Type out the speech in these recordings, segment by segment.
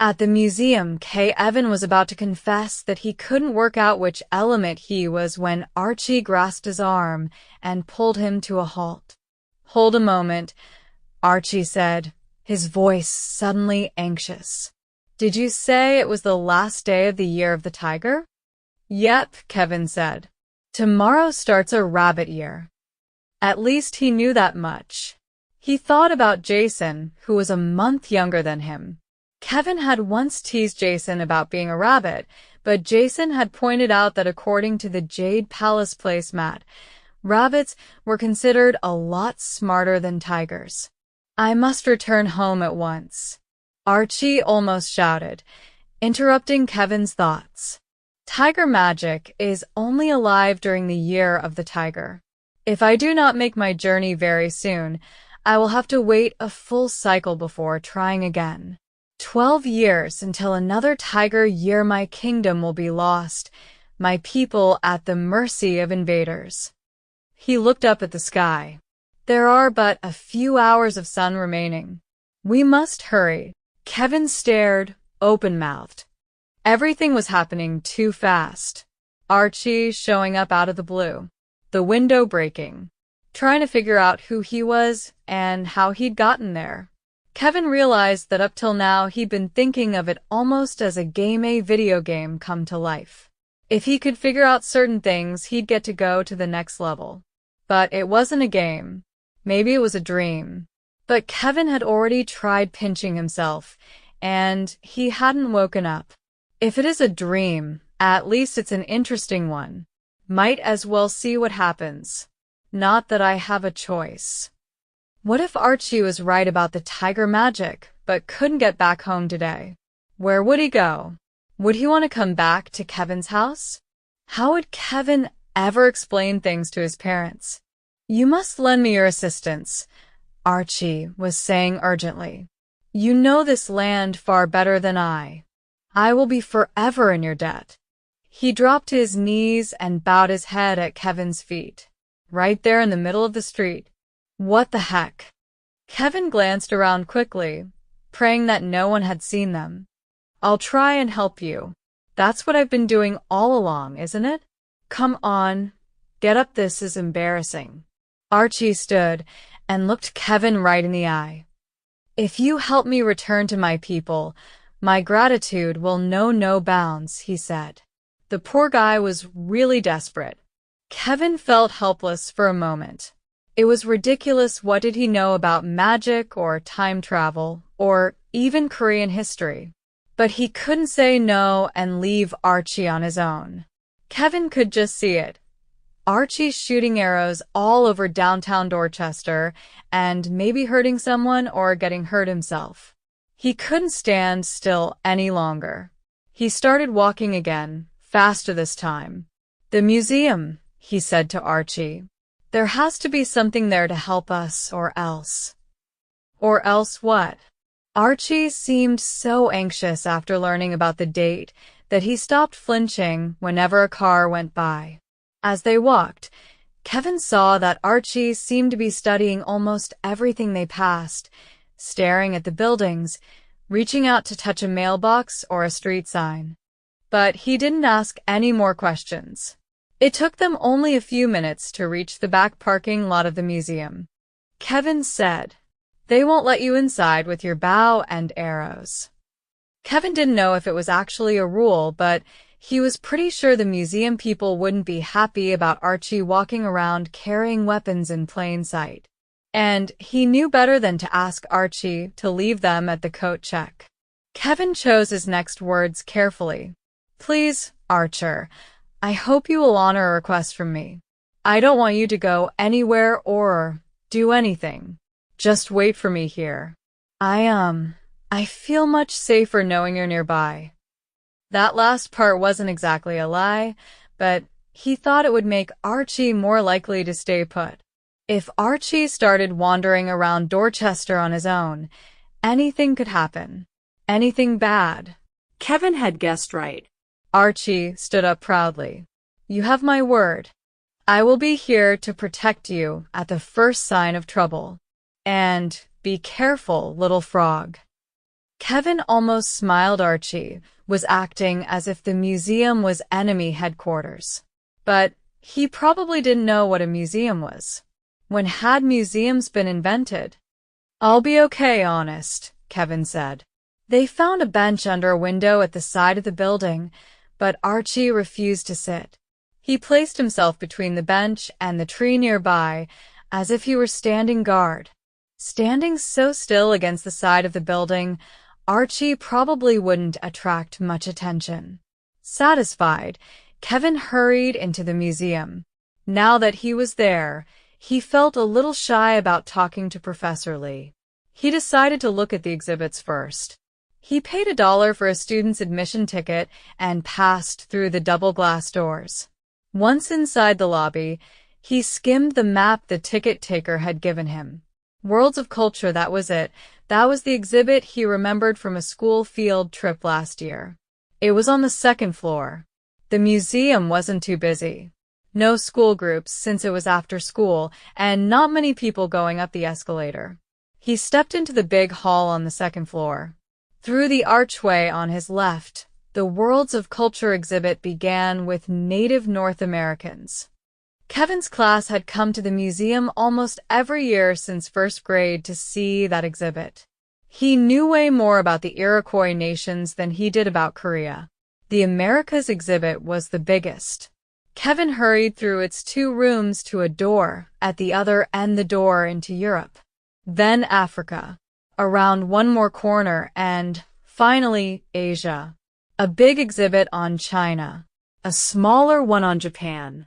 At the museum, Evan was about to confess that he couldn't work out which element he was when Archie grasped his arm and pulled him to a halt. "Hold a moment," Archie said, his voice suddenly anxious. "Did you say it was the last day of the Year of the Tiger?" "Yep," Kevin said. "Tomorrow starts a rabbit year." At least he knew that much. He thought about Jason, who was a month younger than him. Kevin had once teased Jason about being a rabbit, but Jason had pointed out that according to the Jade Palace placemat, rabbits were considered a lot smarter than tigers. "I must return home at once," Archie almost shouted, interrupting Kevin's thoughts. "Tiger magic is only alive during the Year of the Tiger. If I do not make my journey very soon, I will have to wait a full cycle before trying again. 12 years until another tiger year my kingdom will be lost, my people at the mercy of invaders." He looked up at the sky. "There are but a few hours of sun remaining. We must hurry." Kevin stared, open-mouthed. Everything was happening too fast. Archie showing up out of the blue, the window breaking, trying to figure out who he was and how he'd gotten there. Kevin realized that up till now he'd been thinking of it almost as a video game come to life. If he could figure out certain things, he'd get to go to the next level. But it wasn't a game. Maybe it was a dream. But Kevin had already tried pinching himself, and he hadn't woken up. If it is a dream, at least it's an interesting one. Might as well see what happens. Not that I have a choice. What if Archie was right about the tiger magic, but couldn't get back home today? Where would he go? Would he want to come back to Kevin's house? How would Kevin ever explain things to his parents? "You must lend me your assistance," Archie was saying urgently. "You know this land far better than I. I will be forever in your debt." He dropped to his knees and bowed his head at Kevin's feet, right there in the middle of the street. What the heck? Kevin glanced around quickly, praying that no one had seen them. "I'll try and help you. That's what I've been doing all along, isn't it? Come on, get up, this is embarrassing." Archie stood and looked Kevin right in the eye. "If you help me return to my people, my gratitude will know no bounds," he said. The poor guy was really desperate. Kevin felt helpless for a moment. It was ridiculous. What did he know about magic or time travel or even Korean history? But he couldn't say no and leave Archie on his own. Kevin could just see it. Archie shooting arrows all over downtown Dorchester and maybe hurting someone or getting hurt himself. He couldn't stand still any longer. He started walking again, faster this time. "The museum," he said to Archie. "There has to be something there to help us, or else." "Or else what?" Archie seemed so anxious after learning about the date that he stopped flinching whenever a car went by. As they walked, Kevin saw that Archie seemed to be studying almost everything they passed, staring at the buildings, reaching out to touch a mailbox or a street sign. But he didn't ask any more questions. It took them only a few minutes to reach the back parking lot of the museum. Kevin said, "They won't let you inside with your bow and arrows." Kevin didn't know if it was actually a rule, but he was pretty sure the museum people wouldn't be happy about Archie walking around carrying weapons in plain sight. And he knew better than to ask Archie to leave them at the coat check. Kevin chose his next words carefully. "Please, Archer, I hope you will honor a request from me. I don't want you to go anywhere or do anything. Just wait for me here. I feel much safer knowing you're nearby." That last part wasn't exactly a lie, but he thought it would make Archie more likely to stay put. If Archie started wandering around Dorchester on his own, anything could happen. Anything bad. Kevin had guessed right. Archie stood up proudly. "You have my word. I will be here to protect you at the first sign of trouble. And be careful, little frog." Kevin almost smiled. Archie was acting as if the museum was enemy headquarters. But he probably didn't know what a museum was. When had museums been invented? "I'll be okay, honest," Kevin said. They found a bench under a window at the side of the building, but Archie refused to sit. He placed himself between the bench and the tree nearby, as if he were standing guard. Standing so still against the side of the building, Archie probably wouldn't attract much attention. Satisfied, Kevin hurried into the museum. Now that he was there, he felt a little shy about talking to Professor Lee. He decided to look at the exhibits first. He paid $1 for a student's admission ticket and passed through the double glass doors. Once inside the lobby, he skimmed the map the ticket taker had given him. Worlds of Culture, that was it. That was the exhibit he remembered from a school field trip last year. It was on the second floor. The museum wasn't too busy. No school groups since it was after school, and not many people going up the escalator. He stepped into the big hall on the second floor. Through the archway on his left, the Worlds of Culture exhibit began with Native North Americans. Kevin's class had come to the museum almost every year since first grade to see that exhibit. He knew way more about the Iroquois nations than he did about Korea. The Americas exhibit was the biggest. Kevin hurried through its 2 rooms to a door at the other end, the door into Europe. Then Africa. Around one more corner, and, finally, Asia. A big exhibit on China. A smaller one on Japan.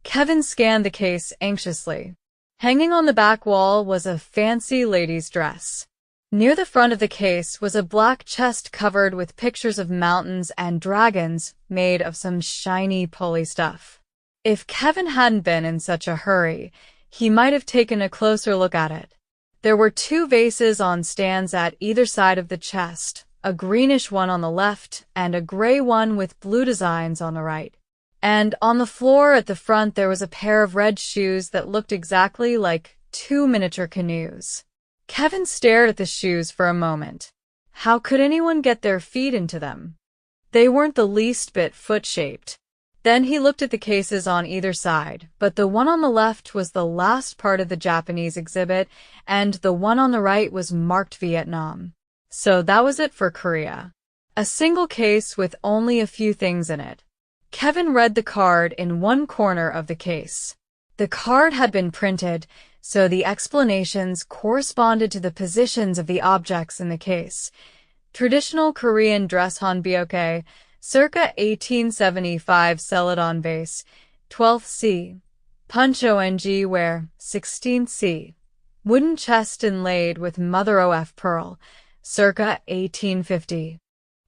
Kevin scanned the case anxiously. Hanging on the back wall was a fancy lady's dress. Near the front of the case was a black chest covered with pictures of mountains and dragons made of some shiny pulley stuff. If Kevin hadn't been in such a hurry, he might have taken a closer look at it. There were 2 vases on stands at either side of the chest, a greenish one on the left and a gray one with blue designs on the right. And on the floor at the front there was a pair of red shoes that looked exactly like 2 miniature canoes. Kevin stared at the shoes for a moment. How could anyone get their feet into them? They weren't the least bit foot-shaped. Then he looked at the cases on either side, but the one on the left was the last part of the Japanese exhibit, and the one on the right was marked Vietnam. So that was it for Korea. A single case with only a few things in it. Kevin read the card in one corner of the case. The card had been printed, so the explanations corresponded to the positions of the objects in the case. Traditional Korean dress hanbok, circa 1875, Celadon vase, 12th C. Punch ong ware, 16th C. Wooden chest inlaid with mother of pearl, circa 1850.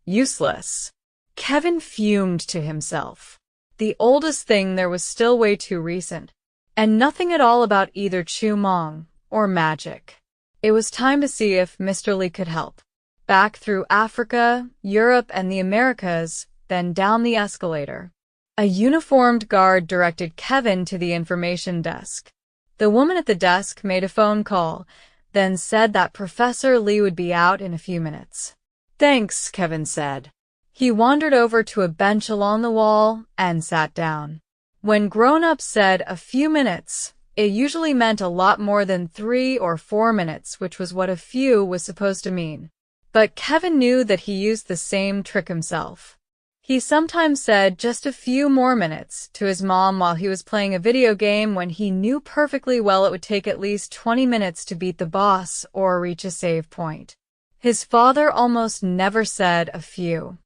Useless. Kevin fumed to himself. The oldest thing there was still way too recent, and nothing at all about either Chumong or magic. It was time to see if Mr. Lee could help. Back through Africa, Europe, and the Americas, then down the escalator. A uniformed guard directed Kevin to the information desk. The woman at the desk made a phone call, then said that Professor Lee would be out in a few minutes. "Thanks," Kevin said. He wandered over to a bench along the wall and sat down. When grown-ups said a few minutes, it usually meant a lot more than 3 or 4 minutes, which was what a few was supposed to mean. But Kevin knew that he used the same trick himself. He sometimes said just a few more minutes to his mom while he was playing a video game when he knew perfectly well it would take at least 20 minutes to beat the boss or reach a save point. His father almost never said a few.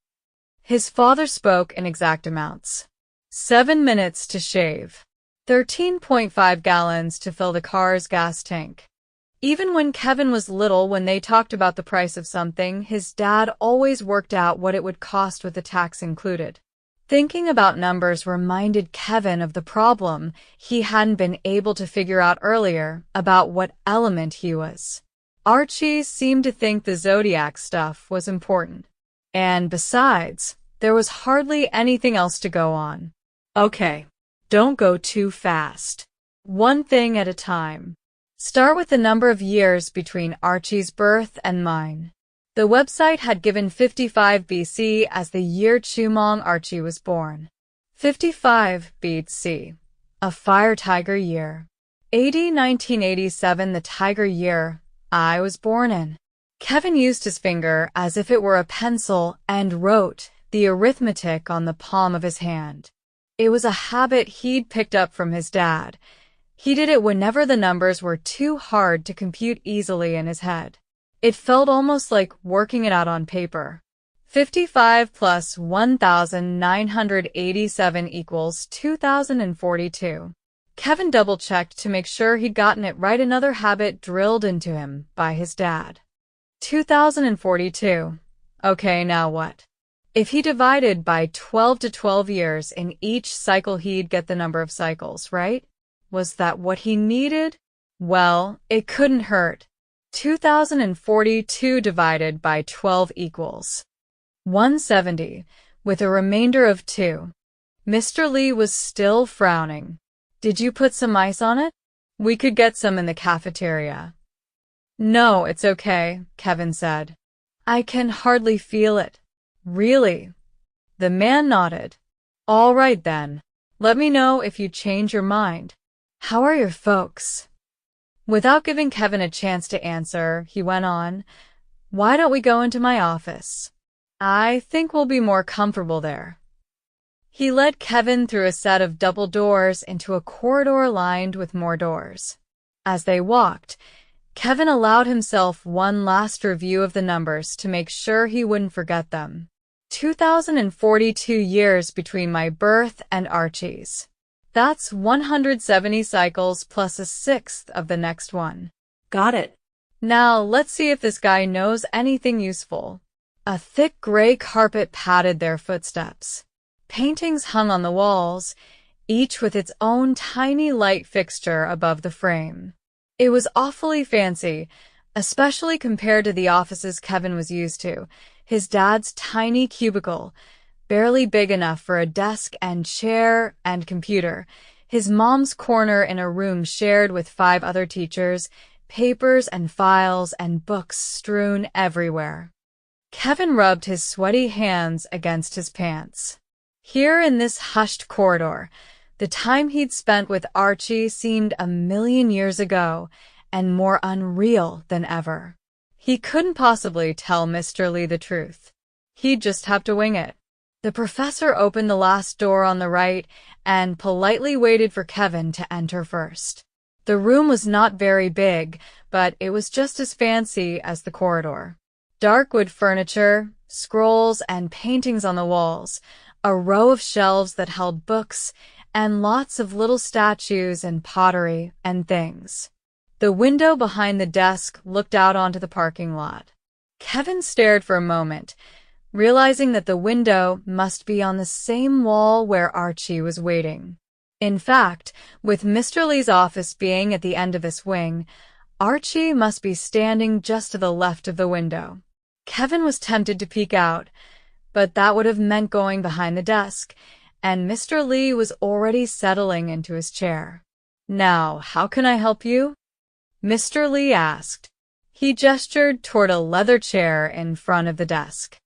His father spoke in exact amounts. 7 minutes to shave. 13.5 gallons to fill the car's gas tank. Even when Kevin was little, when they talked about the price of something, his dad always worked out what it would cost with the tax included. Thinking about numbers reminded Kevin of the problem he hadn't been able to figure out earlier about what element he was. Archie seemed to think the zodiac stuff was important. And besides, there was hardly anything else to go on. Okay, don't go too fast. One thing at a time. Start with the number of years between Archie's birth and mine. The website had given 55 BC as the year Chumong Archie was born. 55 BC, a fire tiger year. AD 1987, the tiger year I was born in. Kevin used his finger as if it were a pencil and wrote the arithmetic on the palm of his hand. It was a habit he'd picked up from his dad. He did it whenever the numbers were too hard to compute easily in his head. It felt almost like working it out on paper. 55 plus 1,987 equals 2,042. Kevin double-checked to make sure he'd gotten it right, another habit drilled into him by his dad. 2,042. Okay, now what? If he divided by 12 to 12 years in each cycle, he'd get the number of cycles, right? Was that what he needed? Well, it couldn't hurt. 2,042 divided by 12 equals 170, with a remainder of 2. Mr. Lee was still frowning. Did you put some ice on it? We could get some in the cafeteria. No, it's okay, Kevin said. I can hardly feel it. Really? The man nodded. All right then. Let me know if you change your mind. How are your folks? Without giving Kevin a chance to answer, he went on, Why don't we go into my office? I think we'll be more comfortable there. He led Kevin through a set of double doors into a corridor lined with more doors. As they walked, Kevin allowed himself one last review of the numbers to make sure he wouldn't forget them. 2,042 years between my birth and Archie's. That's 170 cycles plus a sixth of the next one. Got it. Now, let's see if this guy knows anything useful. A thick gray carpet padded their footsteps. Paintings hung on the walls, each with its own tiny light fixture above the frame. It was awfully fancy, especially compared to the offices Kevin was used to. His dad's tiny cubicle, barely big enough for a desk and chair and computer. His mom's corner in a room shared with 5 other teachers, papers and files and books strewn everywhere. Kevin rubbed his sweaty hands against his pants. Here in this hushed corridor, the time he'd spent with Archie seemed a million years ago and more unreal than ever. He couldn't possibly tell Mr. Lee the truth. He'd just have to wing it. The professor opened the last door on the right and politely waited for Kevin to enter first. The room was not very big, but it was just as fancy as the corridor. Dark wood furniture, scrolls and paintings on the walls, a row of shelves that held books, and lots of little statues and pottery and things. The window behind the desk looked out onto the parking lot. Kevin stared for a moment, realizing that the window must be on the same wall where Archie was waiting. In fact, with Mr. Lee's office being at the end of this wing, Archie must be standing just to the left of the window. Kevin was tempted to peek out, but that would have meant going behind the desk, and Mr. Lee was already settling into his chair. Now, how can I help you? Mr. Lee asked. He gestured toward a leather chair in front of the desk.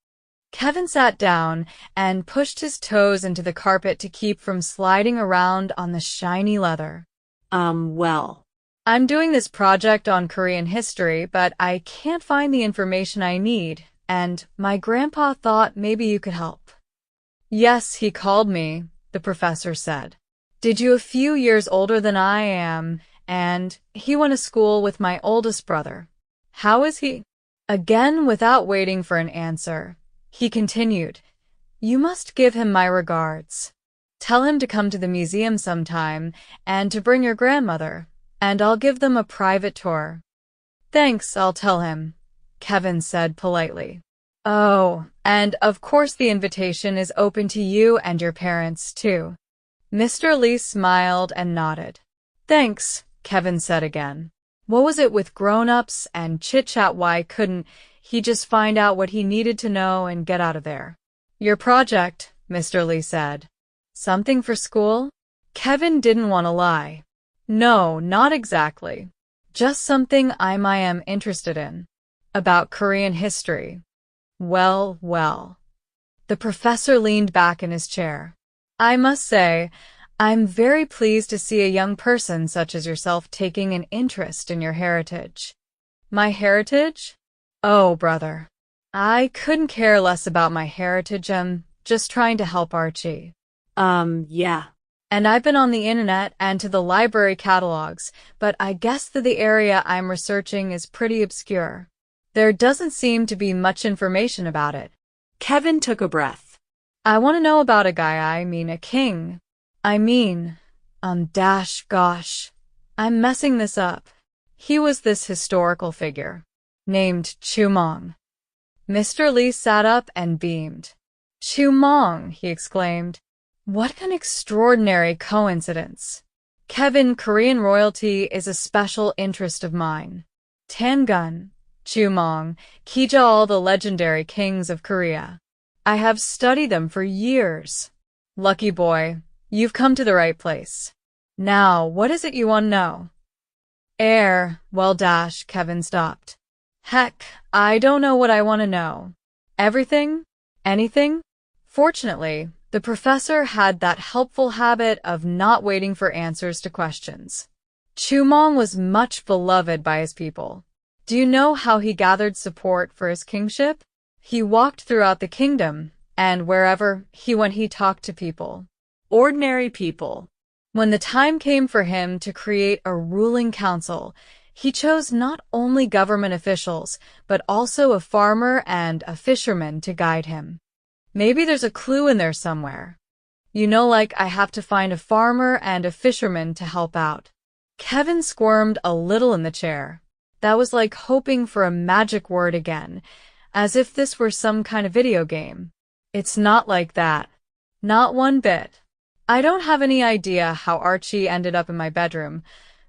Kevin sat down and pushed his toes into the carpet to keep from sliding around on the shiny leather. Well, I'm doing this project on Korean history, but I can't find the information I need, and my grandpa thought maybe you could help. Yes, he called me, the professor said. Did you a few years older than I am, and he went to school with my oldest brother. How is he? Again, without waiting for an answer, he continued, You must give him my regards. Tell him to come to the museum sometime and to bring your grandmother, and I'll give them a private tour. Thanks, I'll tell him, Kevin said politely. Oh, and of course the invitation is open to you and your parents, too. Mr. Lee smiled and nodded. Thanks, Kevin said again. What was it with grown-ups and chit-chat? Why couldn't he just find out what he needed to know and get out of there? Your project, Mr. Lee said. Something for school? Kevin didn't want to lie. No, not exactly. Just something I am interested in. About Korean history. Well, well. The professor leaned back in his chair. I must say, I'm very pleased to see a young person such as yourself taking an interest in your heritage. My heritage? Oh, brother. I couldn't care less about my heritage. I'm just trying to help Archie. Yeah. And I've been on the internet and to the library catalogs, but I guess that the area I'm researching is pretty obscure. There doesn't seem to be much information about it. Kevin took a breath. I want to know about a guy, a king. Gosh, I'm messing this up. He was this historical figure, named Chumong. Mr. Lee sat up and beamed. Chumong, he exclaimed. What an extraordinary coincidence. Kevin, Korean royalty is a special interest of mine. Tangun, Chumong, Kija, all the legendary kings of Korea. I have studied them for years. Lucky boy, you've come to the right place. Now, what is it you want to know? Kevin stopped. Heck, I don't know what I want to know. Everything? Anything? Fortunately, the professor had that helpful habit of not waiting for answers to questions. Chumong was much beloved by his people. Do you know how he gathered support for his kingship? He walked throughout the kingdom, and wherever he went, he talked to people. Ordinary people. When the time came for him to create a ruling council, he chose not only government officials, but also a farmer and a fisherman to guide him. Maybe there's a clue in there somewhere. Like I have to find a farmer and a fisherman to help out. Kevin squirmed a little in the chair. That was like hoping for a magic word again, as if this were some kind of video game. It's not like that. Not one bit. I don't have any idea how Archie ended up in my bedroom,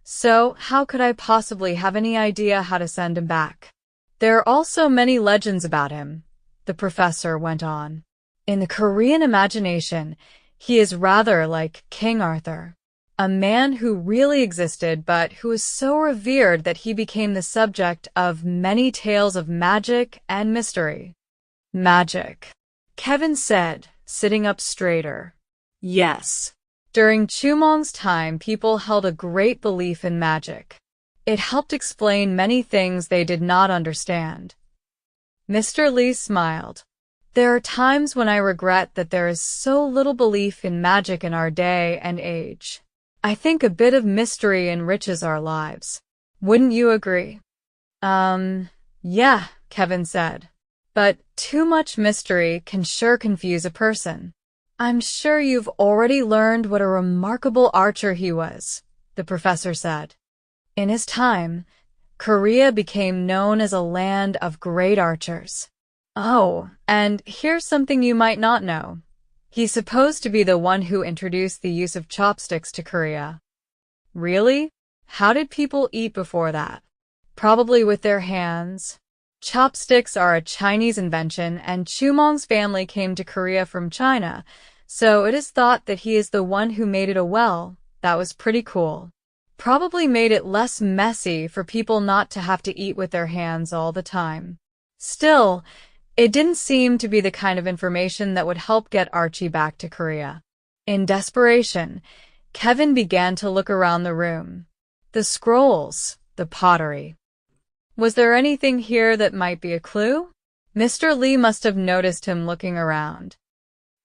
so how could I possibly have any idea how to send him back? There are also many legends about him, the professor went on. In the Korean imagination, he is rather like King Arthur, a man who really existed but who was so revered that he became the subject of many tales of magic and mystery. Magic, Kevin said, sitting up straighter. Yes. During Chumong's time, people held a great belief in magic. It helped explain many things they did not understand. Mr. Lee smiled. There are times when I regret that there is so little belief in magic in our day and age. I think a bit of mystery enriches our lives. Wouldn't you agree? Yeah, Kevin said. But too much mystery can sure confuse a person. I'm sure you've already learned what a remarkable archer he was, the professor said. In his time, Korea became known as a land of great archers. Oh, and here's something you might not know. He's supposed to be the one who introduced the use of chopsticks to Korea. Really? How did people eat before that? Probably with their hands. Chopsticks are a Chinese invention, and Chumong's family came to Korea from China, so it is thought that he is the one who made it. That was pretty cool. Probably made it less messy for people not to have to eat with their hands all the time. Still, it didn't seem to be the kind of information that would help get Archie back to Korea. In desperation, Kevin began to look around the room. The scrolls, the pottery. Was there anything here that might be a clue? Mr. Lee must have noticed him looking around.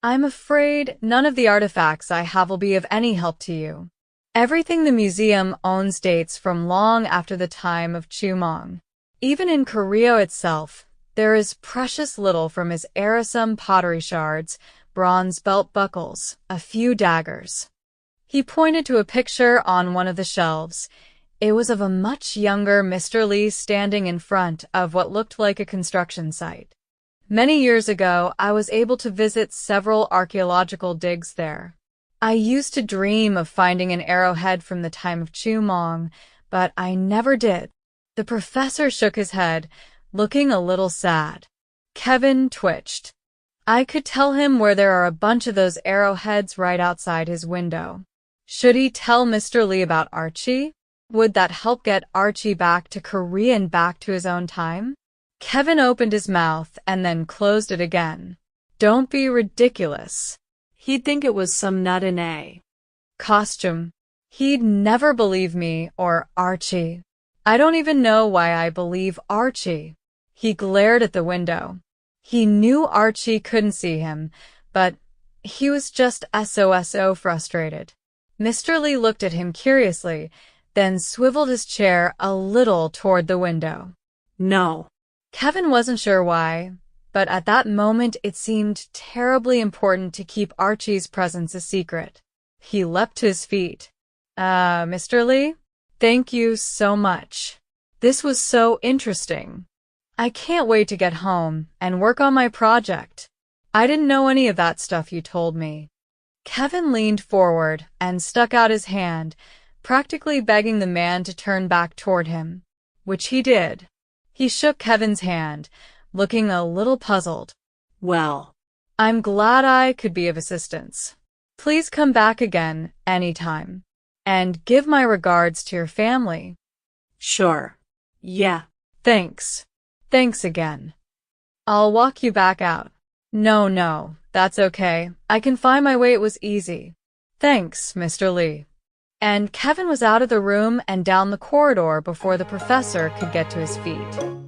I'm afraid none of the artifacts I have will be of any help to you. Everything the museum owns dates from long after the time of Chumong. Even in Korea itself, there is precious little from his era: some pottery shards, bronze belt buckles, a few daggers. He pointed to a picture on one of the shelves. It was of a much younger Mr. Lee standing in front of what looked like a construction site. Many years ago, I was able to visit several archaeological digs there. I used to dream of finding an arrowhead from the time of Chumong, but I never did. The professor shook his head, looking a little sad. Kevin twitched. I could tell him where there are a bunch of those arrowheads right outside his window. Should he tell Mr. Lee about Archie? Would that help get Archie back to Korea and back to his own time? Kevin opened his mouth and then closed it again. Don't be ridiculous. He'd think it was some nut in a costume. He'd never believe me or Archie. I don't even know why I believe Archie. He glared at the window. He knew Archie couldn't see him, but he was just so frustrated. Mr. Lee looked at him curiously, then swiveled his chair a little toward the window. No. Kevin wasn't sure why, but at that moment it seemed terribly important to keep Archie's presence a secret. He leapt to his feet. Mr. Lee? Thank you so much. This was so interesting. I can't wait to get home and work on my project. I didn't know any of that stuff you told me. Kevin leaned forward and stuck out his hand, practically begging the man to turn back toward him, which he did. He shook Kevin's hand, looking a little puzzled. Well, I'm glad I could be of assistance. Please come back again anytime. And give my regards to your family. Sure. Yeah. Thanks. Thanks again. I'll walk you back out. No, that's okay. I can find my way. It was easy. Thanks, Mr. Lee. And Kevin was out of the room and down the corridor before the professor could get to his feet.